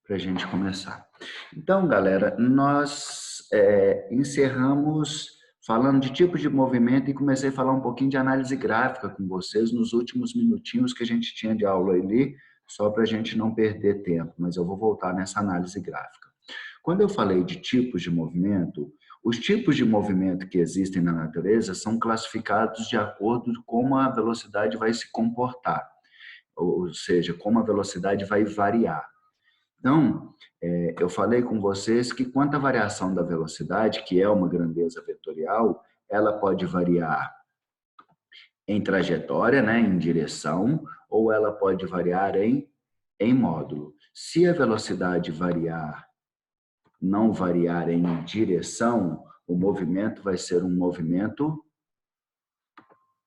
para a gente começar. Então, galera, nós encerramos falando de tipo de movimento e comecei a falar um pouquinho de análise gráfica com vocês nos últimos minutinhos que a gente tinha de aula ali, só para a gente não perder tempo, mas eu vou voltar nessa análise gráfica. Quando eu falei de tipos de movimento, os tipos de movimento que existem na natureza são classificados de acordo com como a velocidade vai se comportar, ou seja, como a velocidade vai variar. Então, eu falei com vocês que quanto à variação da velocidade, que é uma grandeza vetorial, ela pode variar em trajetória, né, em direção, ou ela pode variar em módulo. Se a velocidade não variar em direção, o movimento vai ser um movimento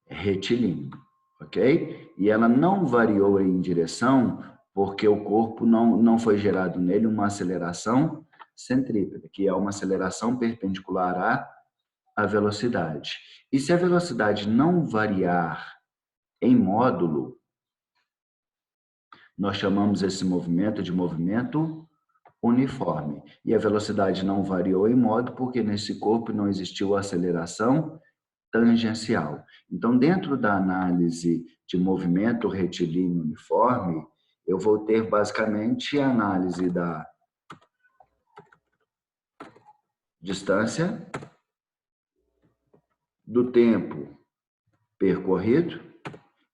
retilíneo, ok? E ela não variou em direção porque o corpo não foi gerado nele uma aceleração centrípeta, que é uma aceleração perpendicular à velocidade. E se a velocidade não variar em módulo, nós chamamos esse movimento de movimento uniforme. E a velocidade não variou em módulo porque nesse corpo não existiu aceleração tangencial. Então, dentro da análise de movimento retilíneo uniforme, eu vou ter basicamente a análise da distância, do tempo percorrido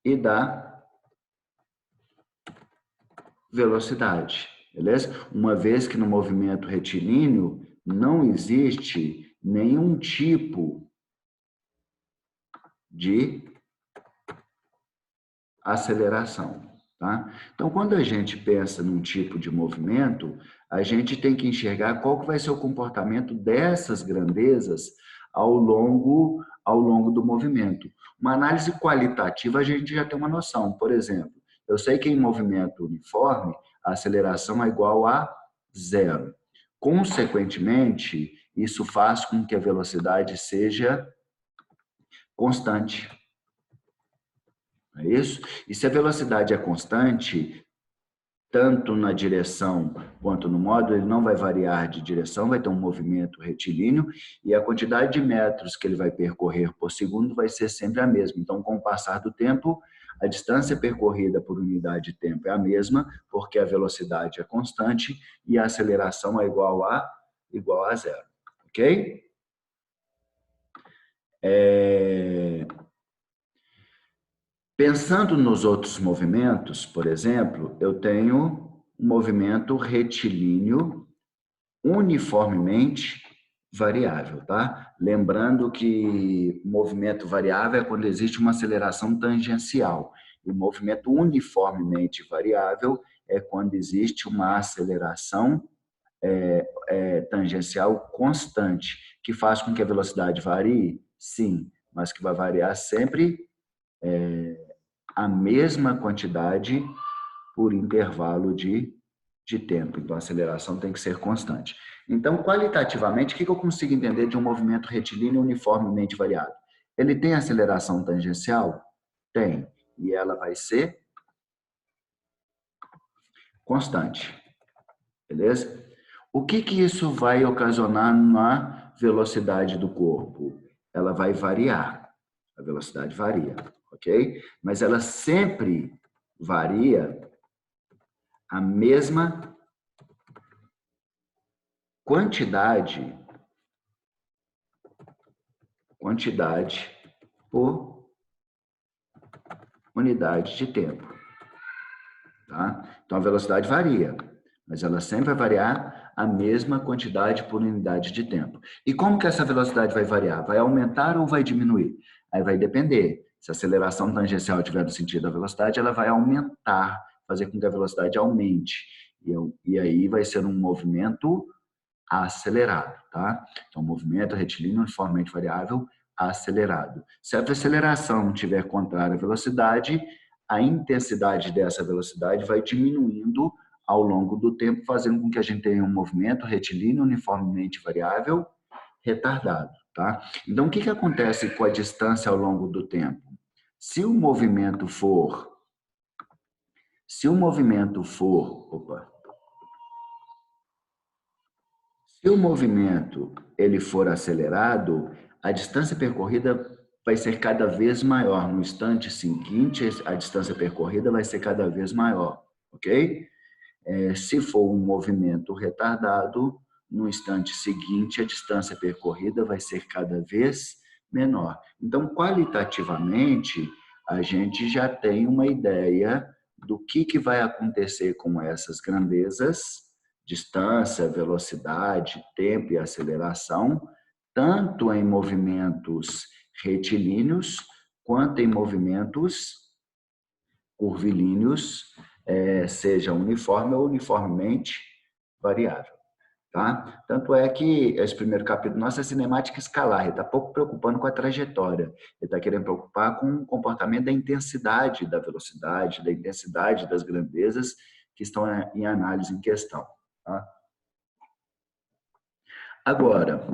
e da velocidade, beleza? Uma vez que no movimento retilíneo não existe nenhum tipo de aceleração, tá? Então, quando a gente pensa num tipo de movimento, a gente tem que enxergar qual que vai ser o comportamento dessas grandezas ao longo do movimento. Uma análise qualitativa a gente já tem uma noção. Por exemplo, eu sei que em movimento uniforme, a aceleração é igual a zero. Consequentemente, isso faz com que a velocidade seja constante. Não é isso? E se a velocidade é constante, tanto na direção quanto no módulo, ele não vai variar de direção, vai ter um movimento retilíneo e a quantidade de metros que ele vai percorrer por segundo vai ser sempre a mesma. Então, com o passar do tempo, a distância percorrida por unidade de tempo é a mesma, porque a velocidade é constante e a aceleração é igual a zero. Ok? Pensando nos outros movimentos, por exemplo, eu tenho um movimento retilíneo uniformemente variável, tá? Lembrando que movimento variável é quando existe uma aceleração tangencial. E o movimento uniformemente variável é quando existe uma aceleração tangencial constante, que faz com que a velocidade varie? Sim, mas que vai variar sempre a mesma quantidade por intervalo de tempo. Então, a aceleração tem que ser constante. Então, qualitativamente, o que eu consigo entender de um movimento retilíneo uniformemente variável? Ele tem aceleração tangencial? Tem. E ela vai ser constante. Beleza? O que isso vai ocasionar na velocidade do corpo? Ela vai variar. A velocidade varia, ok? Mas ela sempre varia a mesma quantidade por unidade de tempo. Tá? Então, a velocidade varia, mas ela sempre vai variar a mesma quantidade por unidade de tempo. E como que essa velocidade vai variar? Vai aumentar ou vai diminuir? Aí vai depender. Se a aceleração tangencial estiver no sentido da velocidade, ela vai aumentar, fazer com que a velocidade aumente. E aí vai ser um movimento acelerado, tá? Então, movimento retilíneo uniformemente variável acelerado. Se a aceleração tiver contrária à velocidade, a intensidade dessa velocidade vai diminuindo ao longo do tempo, fazendo com que a gente tenha um movimento retilíneo uniformemente variável retardado, tá? Então, o que acontece com a distância ao longo do tempo? Se o movimento for, opa, Se o movimento ele for acelerado, a distância percorrida vai ser cada vez maior. No instante seguinte, a distância percorrida vai ser cada vez maior, ok? Se for um movimento retardado, no instante seguinte, a distância percorrida vai ser cada vez menor. Então, qualitativamente, a gente já tem uma ideia do que vai acontecer com essas grandezas, distância, velocidade, tempo e aceleração, tanto em movimentos retilíneos quanto em movimentos curvilíneos, seja uniforme ou uniformemente variável. Tá? Tanto é que esse primeiro capítulo nosso é cinemática escalar, ele está pouco preocupando com a trajetória, ele está querendo preocupar com o comportamento da intensidade da velocidade, da intensidade das grandezas que estão em análise em questão. Tá? Agora,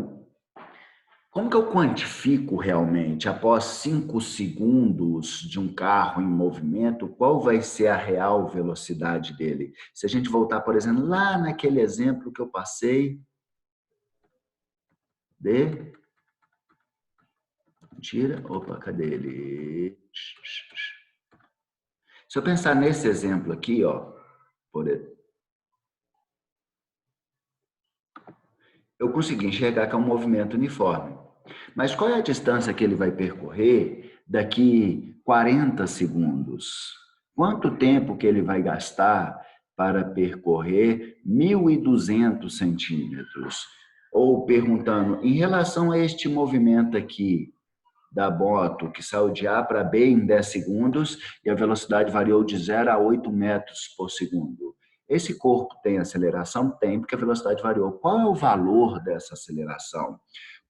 como que eu quantifico realmente, após 5 segundos de um carro em movimento, qual vai ser a real velocidade dele? Se a gente voltar, por exemplo, lá naquele exemplo que eu passei de... Tira, opa, cadê ele? Se eu pensar nesse exemplo aqui, ó, eu consegui enxergar que é um movimento uniforme. Mas qual é a distância que ele vai percorrer daqui 40 segundos? Quanto tempo que ele vai gastar para percorrer 1.200 centímetros? Ou perguntando, em relação a este movimento aqui da moto, que saiu de A para B em 10 segundos e a velocidade variou de 0 a 8 metros por segundo. Esse corpo tem aceleração? Tem, porque a velocidade variou. Qual é o valor dessa aceleração?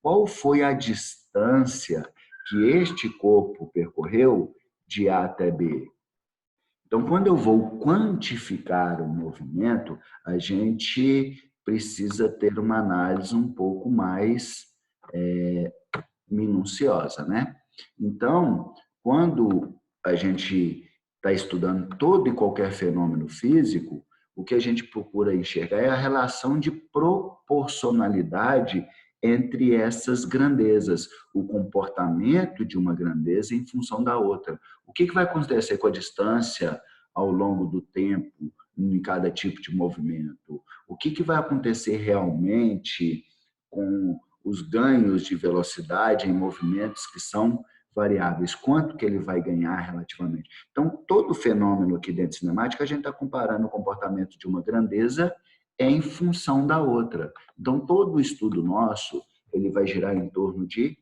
Qual foi a distância que este corpo percorreu de A até B? Então, quando eu vou quantificar o movimento, a gente precisa ter uma análise um pouco mais minuciosa, né? Então, quando a gente está estudando todo e qualquer fenômeno físico, o que a gente procura enxergar é a relação de proporcionalidade entre essas grandezas, o comportamento de uma grandeza em função da outra. O que vai acontecer com a distância ao longo do tempo em cada tipo de movimento? O que vai acontecer realmente com os ganhos de velocidade em movimentos que são variáveis, quanto que ele vai ganhar relativamente. Então, todo fenômeno aqui dentro de cinemática, a gente está comparando o comportamento de uma grandeza em função da outra. Então, todo o estudo nosso, ele vai girar em torno de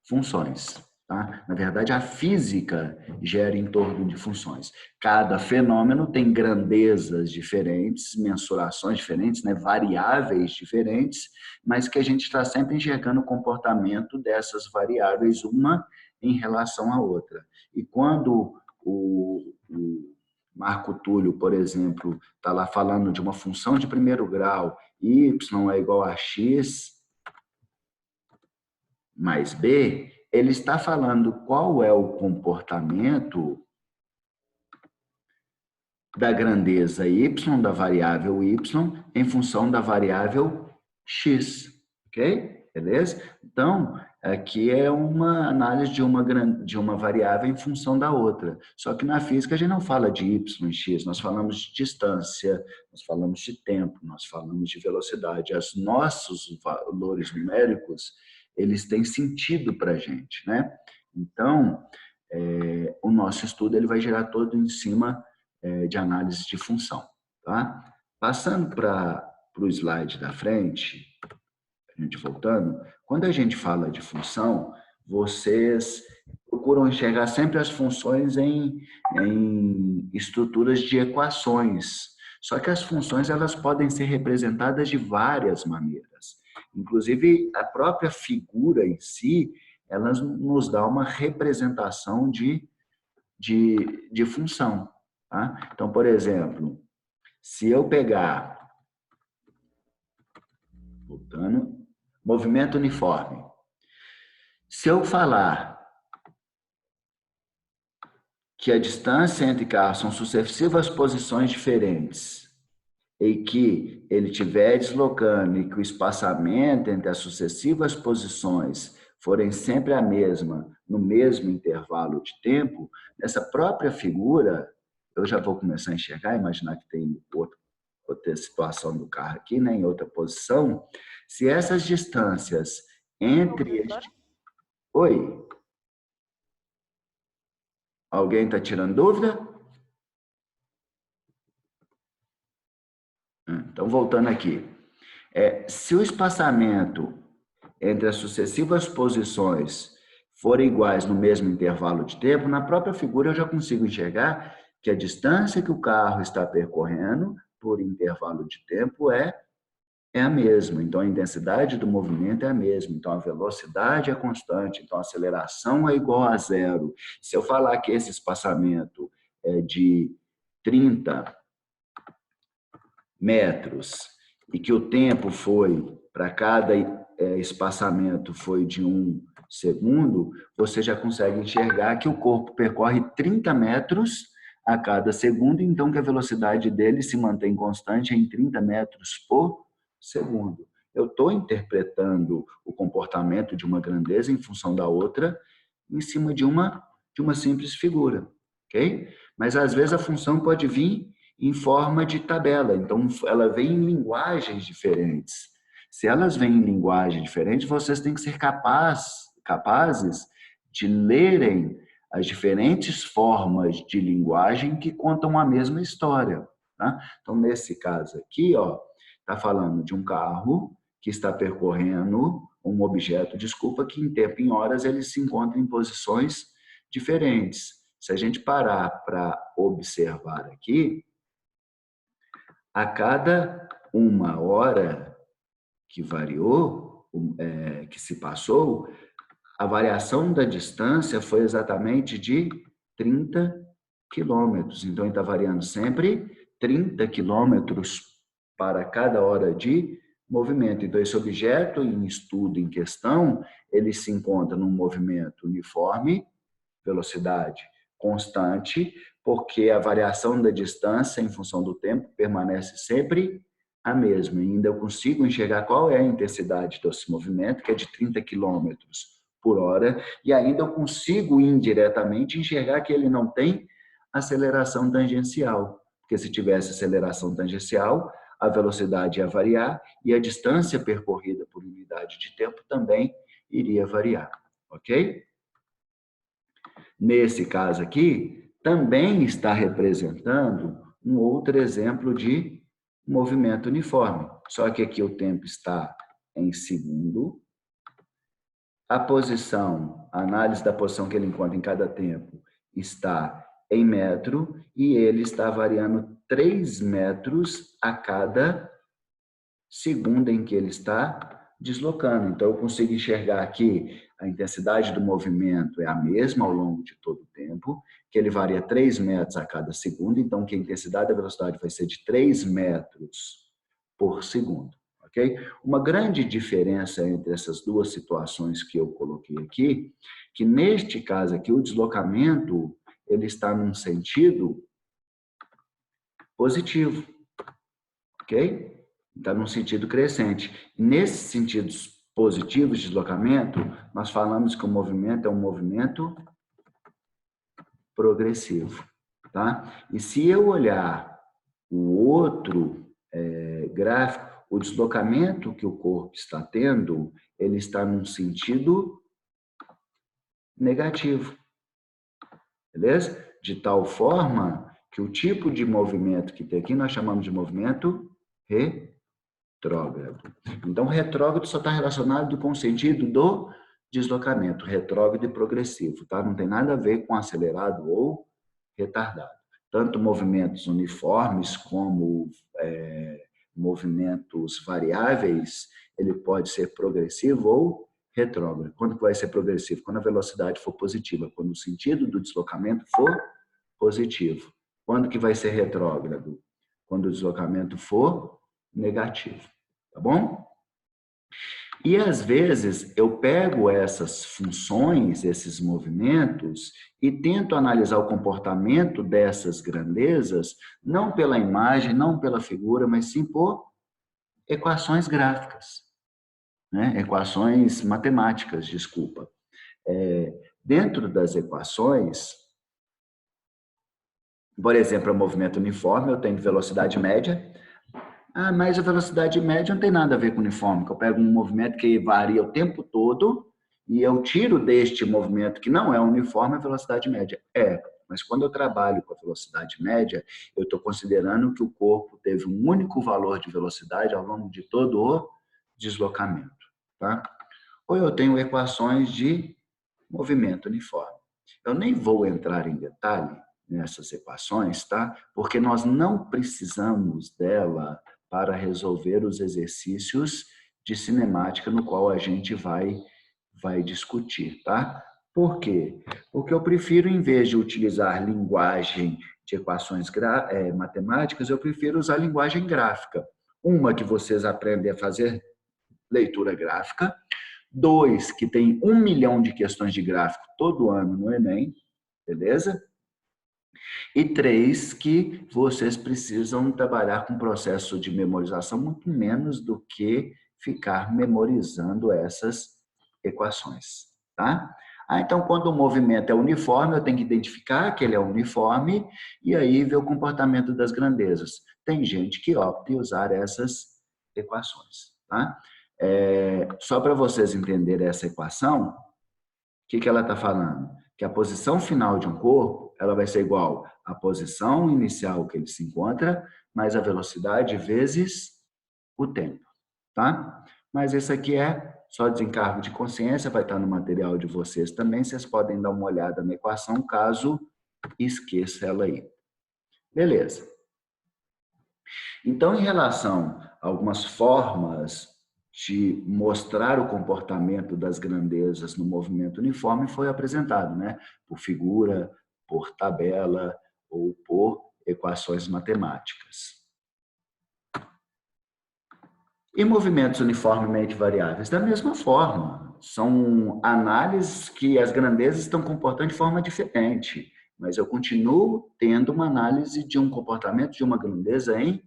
funções. Tá? Na verdade, a física gera em torno de funções. Cada fenômeno tem grandezas diferentes, mensurações diferentes, né? Variáveis diferentes, mas que a gente está sempre enxergando o comportamento dessas variáveis, uma em relação à outra. E quando o Marco Túlio, por exemplo, está lá falando de uma função de primeiro grau, y é igual a x mais b, ele está falando qual é o comportamento da grandeza y, da variável y, em função da variável x. Ok? Beleza? Então, aqui é uma análise de uma variável em função da outra. Só que na física a gente não fala de y e x, nós falamos de distância, nós falamos de tempo, nós falamos de velocidade. Os nossos valores numéricos, eles têm sentido para a gente, né? Então, o nosso estudo ele vai girar todo em cima de análise de função, tá? Passando para o slide da frente, a gente voltando, quando a gente fala de função, vocês procuram enxergar sempre as funções em estruturas de equações. Só que as funções elas podem ser representadas de várias maneiras. Inclusive, a própria figura em si, ela nos dá uma representação de função. Tá? Então, por exemplo, se eu pegar, voltando, movimento uniforme. Se eu falar que a distância entre carros são sucessivas posições diferentes e que ele estiver deslocando e que o espaçamento entre as sucessivas posições forem sempre a mesma, no mesmo intervalo de tempo, nessa própria figura, eu já vou começar a enxergar, imaginar que tem outra situação do carro aqui, né, em outra posição, se essas distâncias entre este... Oi? Alguém está tirando dúvida? Então, voltando aqui. Se o espaçamento entre as sucessivas posições forem iguais no mesmo intervalo de tempo, na própria figura eu já consigo enxergar que a distância que o carro está percorrendo por intervalo de tempo é a mesma. Então, a intensidade do movimento é a mesma. Então, a velocidade é constante. Então, a aceleração é igual a zero. Se eu falar que esse espaçamento é de 30 metros e que o tempo foi, para cada espaçamento foi de 1 segundo, você já consegue enxergar que o corpo percorre 30 metros a cada segundo, então que a velocidade dele se mantém constante em 30 metros por segundo. Eu estou interpretando o comportamento de uma grandeza em função da outra em cima de uma simples figura, ok? Mas às vezes a função pode vir em forma de tabela, então ela vem em linguagens diferentes. Se elas vêm em linguagem diferente, vocês têm que ser capazes de lerem as diferentes formas de linguagem que contam a mesma história. Tá? Então, nesse caso aqui, está falando de um carro que está percorrendo um objeto, desculpa, que em tempo e em horas ele se encontra em posições diferentes. Se a gente parar para observar aqui, a cada 1 hora que variou, que se passou, a variação da distância foi exatamente de 30 quilômetros. Então, ele está variando sempre 30 quilômetros para cada hora de movimento. Então, esse objeto em estudo em questão, ele se encontra num movimento uniforme, velocidade constante, porque a variação da distância em função do tempo permanece sempre a mesma. E ainda eu consigo enxergar qual é a intensidade desse movimento, que é de 30 quilômetros por hora, e ainda eu consigo indiretamente enxergar que ele não tem aceleração tangencial, porque se tivesse aceleração tangencial, a velocidade ia variar e a distância percorrida por unidade de tempo também iria variar, ok? Nesse caso aqui, também está representando um outro exemplo de movimento uniforme. Só que aqui o tempo está em segundo. A posição, a análise da posição que ele encontra em cada tempo está em metro e ele está variando 3 metros a cada segundo em que ele está deslocando. Então, eu consigo enxergar que a intensidade do movimento é a mesma ao longo de todo o tempo, que ele varia 3 metros a cada segundo, então que a intensidade da velocidade vai ser de 3 metros por segundo. Okay? Uma grande diferença entre essas duas situações que eu coloquei aqui, que neste caso aqui o deslocamento ele está num sentido positivo, ok? Está num sentido crescente. Nesses sentidos positivos de deslocamento, nós falamos que o movimento é um movimento progressivo, tá? E se eu olhar o outro gráfico, o deslocamento que o corpo está tendo, ele está num sentido negativo, beleza? De tal forma que o tipo de movimento que tem aqui nós chamamos de movimento retrógrado. Então, retrógrado só está relacionado com o sentido do deslocamento, retrógrado e progressivo, tá? Não tem nada a ver com acelerado ou retardado. Tanto movimentos uniformes como movimentos variáveis, ele pode ser progressivo ou retrógrado. Quando vai ser progressivo? Quando a velocidade for positiva, quando o sentido do deslocamento for positivo. Quando que vai ser retrógrado? Quando o deslocamento for negativo. Tá bom? E às vezes eu pego essas funções, esses movimentos, e tento analisar o comportamento dessas grandezas, não pela imagem, não pela figura, mas sim por equações gráficas, né? Equações matemáticas, desculpa. Dentro das equações, por exemplo, o movimento uniforme, eu tenho velocidade média. Ah, mas a velocidade média não tem nada a ver com uniforme, que eu pego um movimento que varia o tempo todo e eu tiro deste movimento que não é uniforme a velocidade média. Mas quando eu trabalho com a velocidade média, eu estou considerando que o corpo teve um único valor de velocidade ao longo de todo o deslocamento. Tá? Ou eu tenho equações de movimento uniforme. Eu nem vou entrar em detalhe nessas equações, tá? Porque nós não precisamos dela para resolver os exercícios de cinemática no qual a gente vai discutir, tá? Por quê? Porque eu prefiro, em vez de utilizar linguagem de equações matemáticas, eu prefiro usar linguagem gráfica. Uma que vocês aprendem a fazer leitura gráfica, 2, que tem 1 milhão de questões de gráfico todo ano no Enem, beleza? E 3, que vocês precisam trabalhar com processo de memorização muito menos do que ficar memorizando essas equações, tá? Então, quando o movimento é uniforme, eu tenho que identificar que ele é uniforme e aí ver o comportamento das grandezas. Tem gente que opta em usar essas equações, tá? Só para vocês entenderem essa equação, o que ela está falando? Que a posição final de um corpo ela vai ser igual à posição inicial que ele se encontra, mais a velocidade vezes o tempo. Tá? Mas isso aqui é só desencargo de consciência, vai estar no material de vocês também, vocês podem dar uma olhada na equação, caso esqueça ela aí. Beleza. Então, em relação a algumas formas de mostrar o comportamento das grandezas no movimento uniforme, foi apresentado, né? Por figura, por tabela ou por equações matemáticas. E movimentos uniformemente variáveis? Da mesma forma. São análises que as grandezas estão comportando de forma diferente, mas eu continuo tendo uma análise de um comportamento de uma grandeza em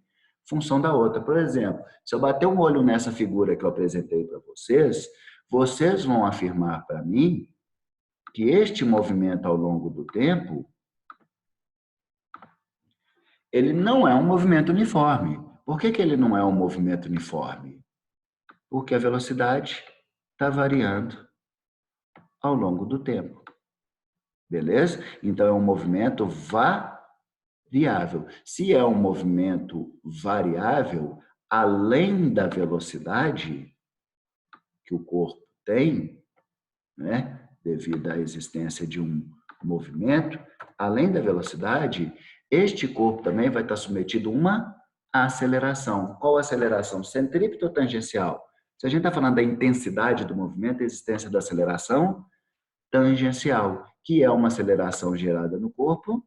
função da outra. Por exemplo, se eu bater um olho nessa figura que eu apresentei para vocês, vocês vão afirmar para mim que este movimento ao longo do tempo, ele não é um movimento uniforme. Por que ele não é um movimento uniforme? Porque a velocidade está variando ao longo do tempo. Beleza? Então, é um movimento variável. Se é um movimento variável, além da velocidade que o corpo tem, né, devido à existência de um movimento, além da velocidade, este corpo também vai estar submetido a uma aceleração. Qual aceleração? Centrípeta ou tangencial? Se a gente está falando da intensidade do movimento, a existência da aceleração tangencial, que é uma aceleração gerada no corpo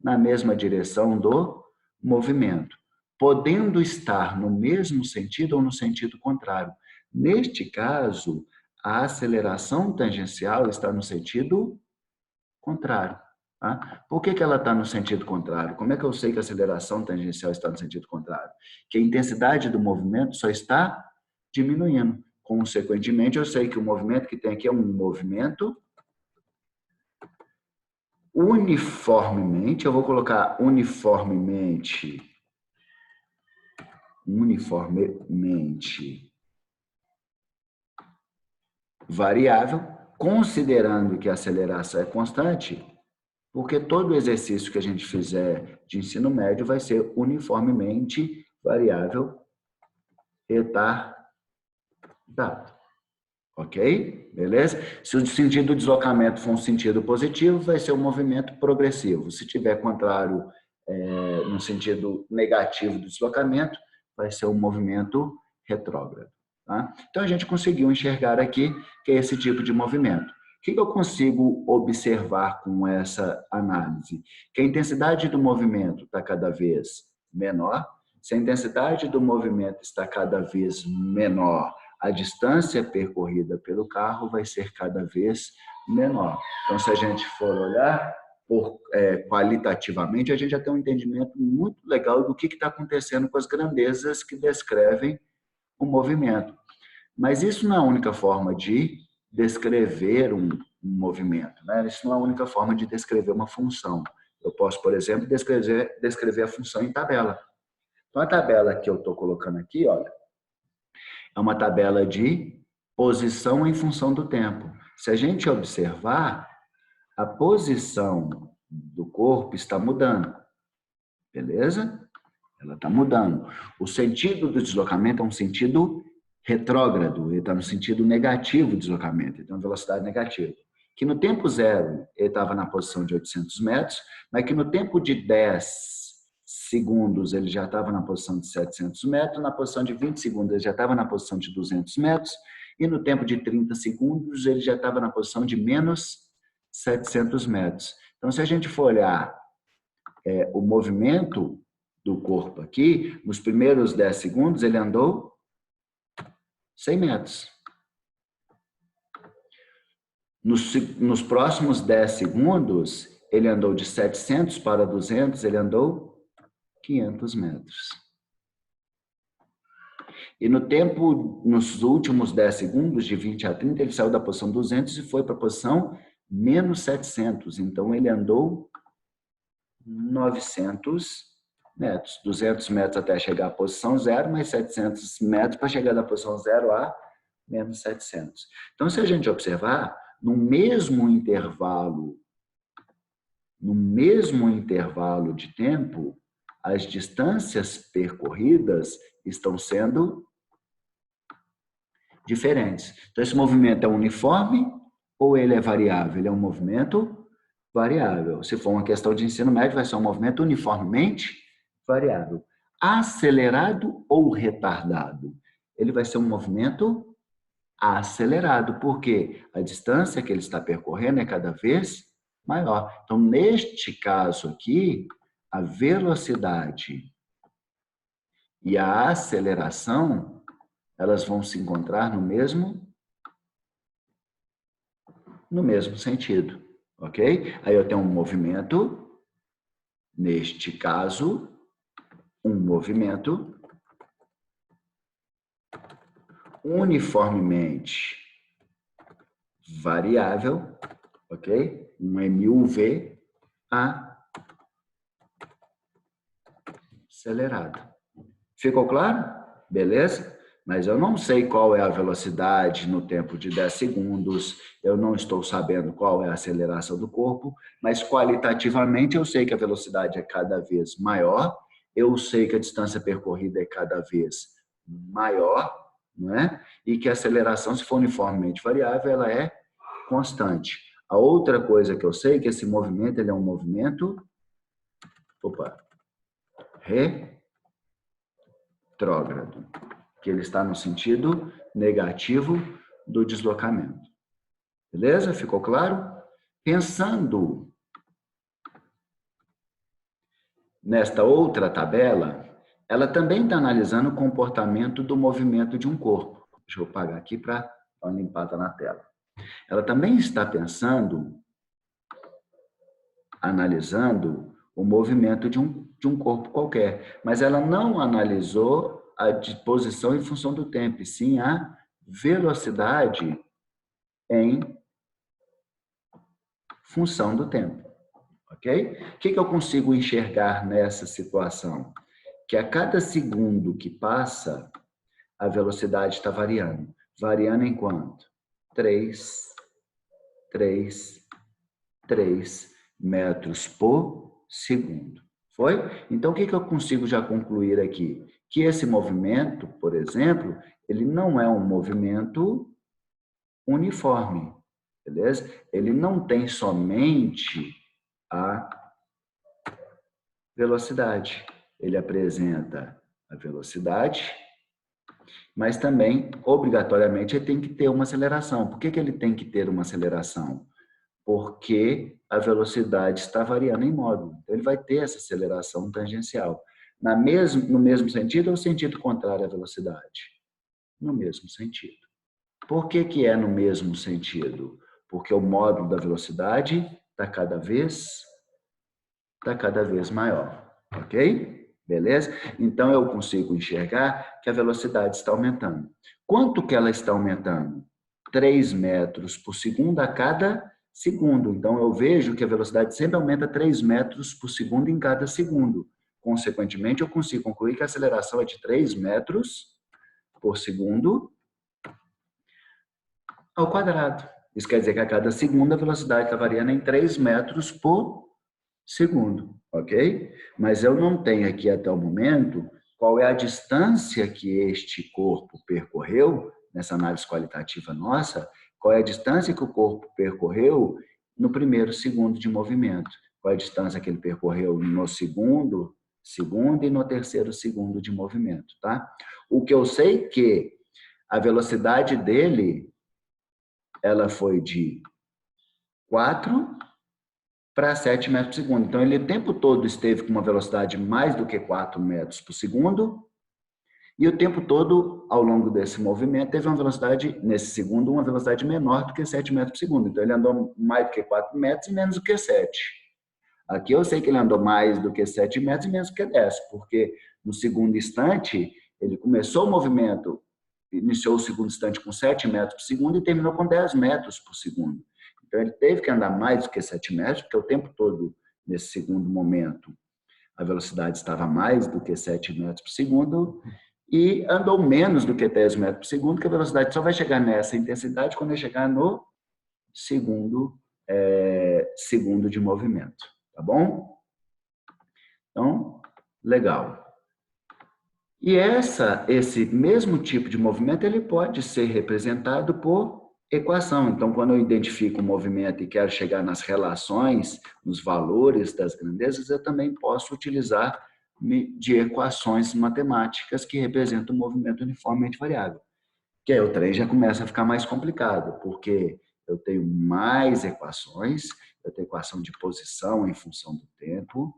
na mesma direção do movimento, podendo estar no mesmo sentido ou no sentido contrário. Neste caso, a aceleração tangencial está no sentido contrário. Tá? Por que ela está no sentido contrário? Como é que eu sei que a aceleração tangencial está no sentido contrário? Que a intensidade do movimento só está diminuindo. Consequentemente, eu sei que o movimento que tem aqui é um movimento uniformemente, eu vou colocar uniformemente variável, considerando que a aceleração é constante, porque todo exercício que a gente fizer de ensino médio vai ser uniformemente variável retardado. Ok? Beleza? Se o sentido do deslocamento for um sentido positivo, vai ser um movimento progressivo. Se tiver contrário, no sentido negativo do deslocamento, vai ser um movimento retrógrado. Tá? Então, a gente conseguiu enxergar aqui que é esse tipo de movimento. O que eu consigo observar com essa análise? Que a intensidade do movimento está cada vez menor. Se a intensidade do movimento está cada vez menor, a distância percorrida pelo carro vai ser cada vez menor. Então, se a gente for olhar qualitativamente, a gente já tem um entendimento muito legal do que está acontecendo com as grandezas que descrevem o movimento. Mas isso não é a única forma de descrever um movimento, né? Isso não é a única forma de descrever uma função. Eu posso, por exemplo, descrever a função em tabela. Então, a tabela que eu estou colocando aqui, olha, é uma tabela de posição em função do tempo. Se a gente observar, a posição do corpo está mudando, beleza? Ela está mudando. O sentido do deslocamento é um sentido retrógrado, ele está no sentido negativo do deslocamento, então velocidade negativa. Que no tempo zero ele estava na posição de 800 metros, mas que no tempo de 10 segundos ele já estava na posição de 700 metros, na posição de 20 segundos ele já estava na posição de 200 metros, e no tempo de 30 segundos ele já estava na posição de menos 700 metros. Então, se a gente for olhar o movimento do corpo aqui, nos primeiros 10 segundos ele andou 100 metros. Nos próximos 10 segundos, ele andou de 700 para 200, ele andou 500 metros. E nos últimos 10 segundos, de 20 a 30, ele saiu da posição 200 e foi para a posição menos 700. Então, ele andou 900 metros. 200 metros até chegar à posição zero, mais 700 metros para chegar da posição zero a menos 700. Então, se a gente observar, no mesmo intervalo de tempo, as distâncias percorridas estão sendo diferentes. Então, esse movimento é uniforme ou ele é variável? Ele é um movimento variável. Se for uma questão de ensino médio, vai ser um movimento uniformemente variável. Acelerado ou retardado? Ele vai ser um movimento acelerado, porque a distância que ele está percorrendo é cada vez maior. Então, neste caso aqui, a velocidade e a aceleração, elas vão se encontrar no mesmo sentido, ok? Aí eu tenho um movimento, neste caso, um movimento uniformemente variável, ok? Um MUV acelerado. Ficou claro? Beleza? Mas eu não sei qual é a velocidade no tempo de 10 segundos, eu não estou sabendo qual é a aceleração do corpo, mas qualitativamente eu sei que a velocidade é cada vez maior, eu sei que a distância percorrida é cada vez maior, não é? E que a aceleração, se for uniformemente variável, ela é constante. A outra coisa que eu sei é que esse movimento ele é um movimento retrógrado, que ele está no sentido negativo do deslocamento. Beleza? Ficou claro? Pensando nesta outra tabela, ela também está analisando o comportamento do movimento de um corpo. Deixa eu apagar aqui para dar uma limpada na tela. Ela também está analisando o movimento de um corpo qualquer, mas ela não analisou a disposição em função do tempo, e sim a velocidade em função do tempo, ok? O que eu consigo enxergar nessa situação? Que a cada segundo que passa, a velocidade está variando. Variando em quanto? 3 metros por segundo. Foi? Então, o que eu consigo já concluir aqui? Que esse movimento, por exemplo, ele não é um movimento uniforme, beleza? Ele não tem somente a velocidade. Ele apresenta a velocidade, mas também, obrigatoriamente, ele tem que ter uma aceleração. Por que ele tem que ter uma aceleração? Porque a velocidade está variando em módulo. Então, ele vai ter essa aceleração tangencial. No mesmo sentido ou sentido contrário à velocidade? no mesmo sentido. Por que que é no mesmo sentido? Porque o módulo da velocidade está cada vez maior, ok? Beleza? Então, eu consigo enxergar que a velocidade está aumentando. Quanto que ela está aumentando? 3 metros por segundo a cada segundo. Então, eu vejo que a velocidade sempre aumenta 3 metros por segundo em cada segundo. Consequentemente, eu consigo concluir que a aceleração é de 3 metros por segundo ao quadrado. Isso quer dizer que a cada segundo a velocidade está variando em 3 metros por segundo, ok? Mas eu não tenho aqui até o momento qual é a distância que este corpo percorreu, nessa análise qualitativa nossa, qual é a distância que o corpo percorreu no primeiro segundo de movimento, qual é a distância que ele percorreu no segundo e no terceiro segundo de movimento, tá? O que eu sei é que a velocidade dele, ela foi de 4 para 7 metros por segundo. Então, ele o tempo todo esteve com uma velocidade mais do que 4 metros por segundo, e o tempo todo, ao longo desse movimento, teve uma velocidade, nesse segundo, uma velocidade menor do que 7 metros por segundo. Então, ele andou mais do que 4 metros e menos do que 7. Aqui eu sei que ele andou mais do que 7 metros e menos do que 10, porque no segundo instante, ele começou o movimento, iniciou o segundo instante com 7 metros por segundo e terminou com 10 metros por segundo. Então, ele teve que andar mais do que 7 metros, porque o tempo todo, nesse segundo momento, a velocidade estava mais do que 7 metros por segundo e andou menos do que 10 metros por segundo, que a velocidade só vai chegar nessa intensidade quando ele chegar no segundo de movimento. Tá bom? Então, legal. E esse mesmo tipo de movimento ele pode ser representado por equação. Então, quando eu identifico um movimento e quero chegar nas relações, nos valores das grandezas, eu também posso utilizar de equações matemáticas que representam o movimento uniformemente variável. Que aí o trem já começa a ficar mais complicado, porque eu tenho mais equações, eu tenho equação de posição em função do tempo,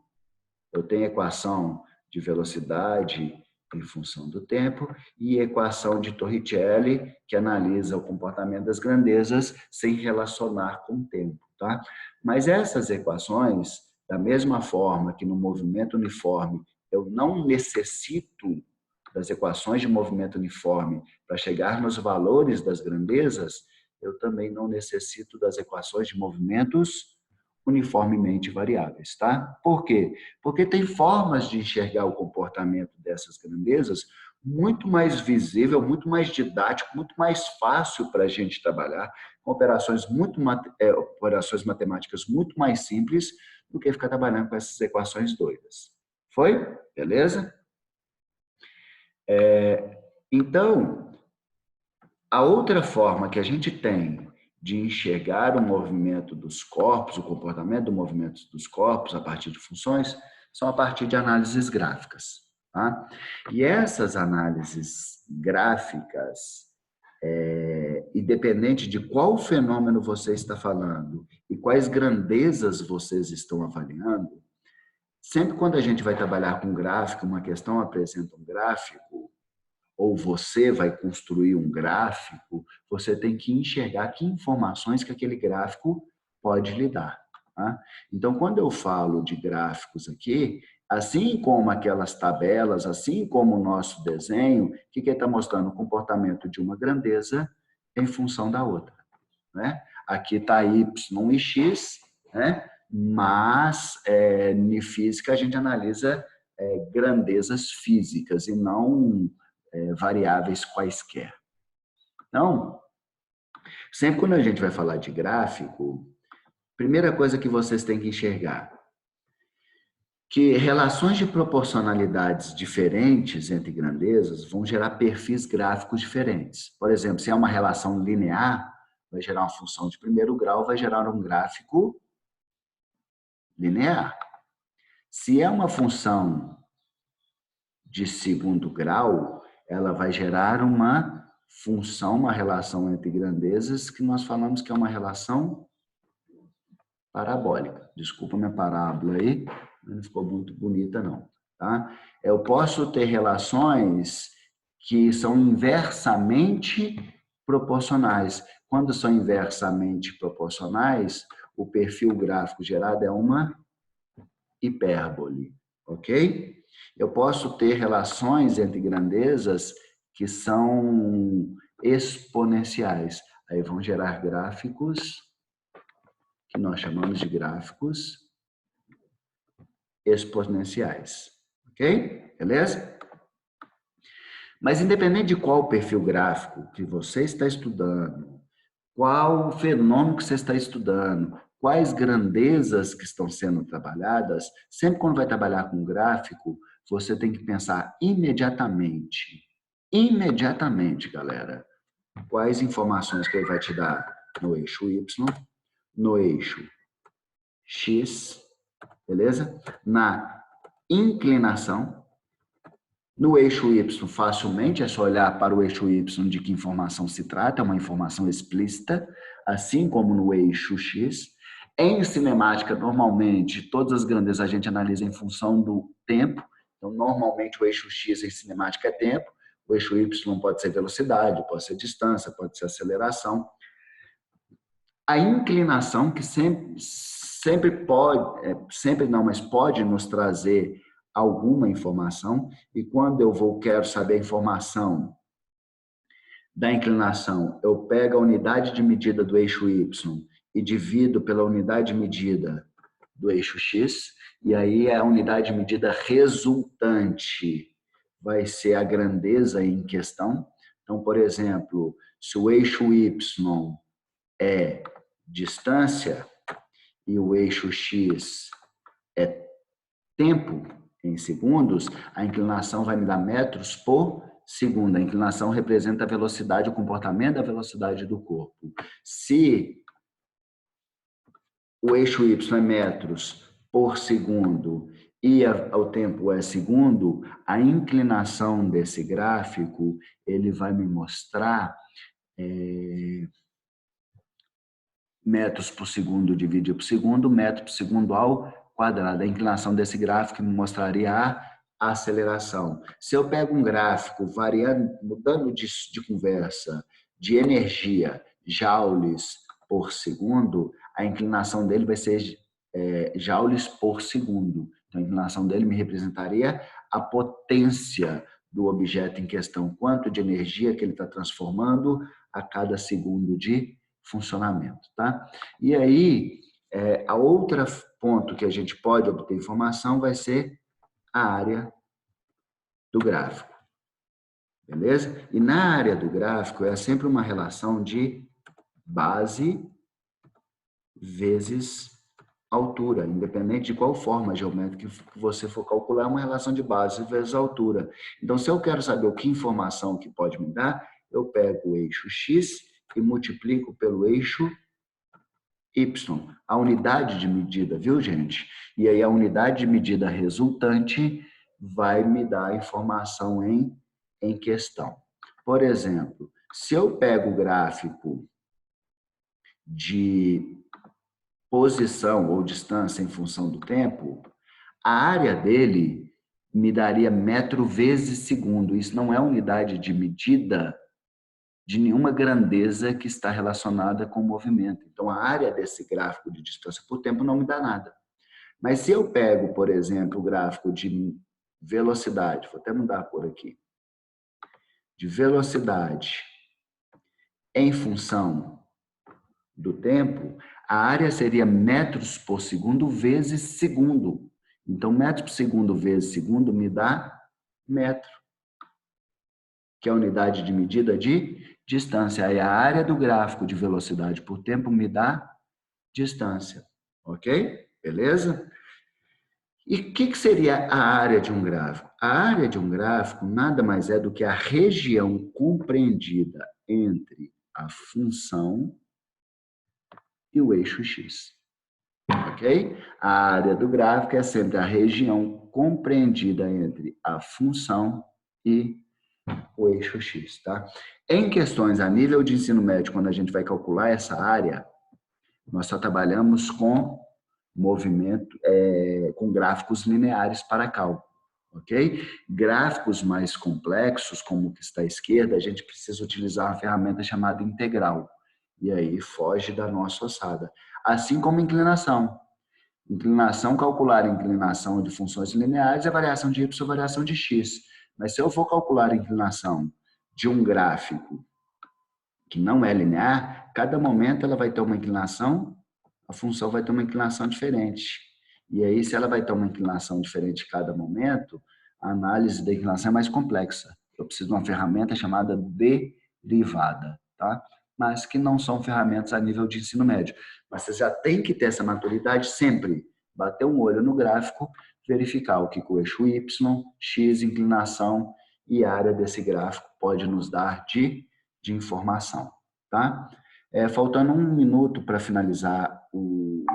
eu tenho equação de velocidade em função do tempo e equação de Torricelli, que analisa o comportamento das grandezas sem relacionar com o tempo, tá? Mas essas equações, da mesma forma que no movimento uniforme eu não necessito das equações de movimento uniforme para chegar nos valores das grandezas, eu também não necessito das equações de movimentos uniformemente variáveis, tá? Por quê? Porque tem formas de enxergar o comportamento dessas grandezas muito mais visível, muito mais didático, muito mais fácil para a gente trabalhar, com operações matemáticas muito mais simples do que ficar trabalhando com essas equações doidas. Foi? Beleza? Então, a outra forma que a gente tem de enxergar o movimento dos corpos, o comportamento do movimento dos corpos a partir de funções, são a partir de análises gráficas. Tá? E essas análises gráficas, independente de qual fenômeno você está falando e quais grandezas vocês estão avaliando, sempre quando a gente vai trabalhar com gráfico, uma questão apresenta um gráfico, ou você vai construir um gráfico, você tem que enxergar que informações que aquele gráfico pode lhe dar. Tá? Então, quando eu falo de gráficos aqui, assim como aquelas tabelas, assim como o nosso desenho, o que ele está mostrando? O comportamento de uma grandeza em função da outra. Né? Aqui está Y e X, né? Mas em física a gente analisa grandezas físicas e não variáveis quaisquer. Então, sempre quando a gente vai falar de gráfico, primeira coisa que vocês têm que enxergar, que relações de proporcionalidades diferentes entre grandezas vão gerar perfis gráficos diferentes. Por exemplo, se é uma relação linear, vai gerar uma função de primeiro grau, vai gerar um gráfico linear. Se é uma função de segundo grau, ela vai gerar uma função, uma relação entre grandezas, que nós falamos que é uma relação parabólica. Desculpa minha parábola aí, não ficou muito bonita não. Tá? Eu posso ter relações que são inversamente proporcionais. Quando são inversamente proporcionais, o perfil gráfico gerado é uma hipérbole, ok? Eu posso ter relações entre grandezas que são exponenciais. Aí vão gerar gráficos que nós chamamos de gráficos exponenciais, ok? Beleza? Mas independente de qual perfil gráfico que você está estudando, qual fenômeno que você está estudando, quais grandezas que estão sendo trabalhadas, sempre quando vai trabalhar com gráfico, você tem que pensar imediatamente, galera, quais informações que ele vai te dar no eixo Y, no eixo X, beleza? Na inclinação, no eixo Y, facilmente é só olhar para o eixo Y de que informação se trata, é uma informação explícita, assim como no eixo X. Em cinemática, normalmente, todas as grandezas a gente analisa em função do tempo. Então, normalmente, o eixo X em cinemática é tempo, o eixo Y pode ser velocidade, pode ser distância, pode ser aceleração. A inclinação, que sempre pode, sempre não, mas pode nos trazer alguma informação, e quando eu quero saber a informação da inclinação, eu pego a unidade de medida do eixo Y e divido pela unidade de medida do eixo X, e aí a unidade de medida resultante vai ser a grandeza em questão. Então, por exemplo, se o eixo Y é distância e o eixo X é tempo em segundos, a inclinação vai me dar metros por segundo. A inclinação representa a velocidade, o comportamento da velocidade do corpo. Se o eixo Y é metros por segundo e o tempo é segundo, a inclinação desse gráfico, ele vai me mostrar metros por segundo dividido por segundo, metro por segundo ao quadrado. A inclinação desse gráfico me mostraria a aceleração. Se eu pego um gráfico variando, mudando de conversa, de energia, joules por segundo, a inclinação dele vai ser joules por segundo. Então, a inclinação dele me representaria a potência do objeto em questão, quanto de energia que ele está transformando a cada segundo de funcionamento, tá? E aí, a outra ponto que a gente pode obter informação vai ser a área do gráfico, beleza? E na área do gráfico é sempre uma relação de base vezes altura, independente de qual forma geométrica que você for calcular, é uma relação de base vezes altura. Então, se eu quero saber o que informação que pode me dar, eu pego o eixo X e multiplico pelo eixo Y, a unidade de medida, viu, gente? E aí a unidade de medida resultante vai me dar a informação em questão. Por exemplo, se eu pego o gráfico de posição ou distância em função do tempo, a área dele me daria metro vezes segundo. Isso não é unidade de medida de nenhuma grandeza que está relacionada com o movimento. Então, a área desse gráfico de distância por tempo não me dá nada. Mas se eu pego, por exemplo, o gráfico de velocidade, vou até mudar por aqui, de velocidade em função do tempo, a área seria metros por segundo vezes segundo. Então, metros por segundo vezes segundo me dá metro, que é a unidade de medida de distância. Aí a área do gráfico de velocidade por tempo me dá distância. Ok? Beleza? E o que seria a área de um gráfico? A área de um gráfico nada mais é do que a região compreendida entre a função e o eixo X. Ok? A área do gráfico é sempre a região compreendida entre a função e o eixo X, tá? Em questões a nível de ensino médio, quando a gente vai calcular essa área, nós só trabalhamos com movimento, com gráficos lineares para cálculo, ok? Gráficos mais complexos, como o que está à esquerda, a gente precisa utilizar uma ferramenta chamada integral. E aí foge da nossa ossada. Assim como inclinação. Inclinação, calcular a inclinação de funções lineares é variação de y ou variação de x. Mas se eu for calcular a inclinação de um gráfico que não é linear, cada momento ela vai ter uma inclinação, a função vai ter uma inclinação diferente. E aí, se ela vai ter uma inclinação diferente cada momento, a análise da inclinação é mais complexa. Eu preciso de uma ferramenta chamada derivada, tá? Mas que não são ferramentas a nível de ensino médio. Mas você já tem que ter essa maturidade sempre. Bater um olho no gráfico, verificar o que o eixo Y, X, inclinação e área desse gráfico pode nos dar de informação, tá? Faltando 1 minuto para finalizar o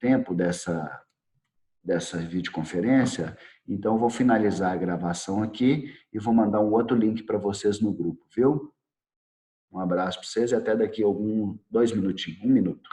tempo dessa videoconferência, então eu vou finalizar a gravação aqui e vou mandar um outro link para vocês no grupo, viu? Um abraço para vocês e até daqui a 2 minutinhos, 1 minuto.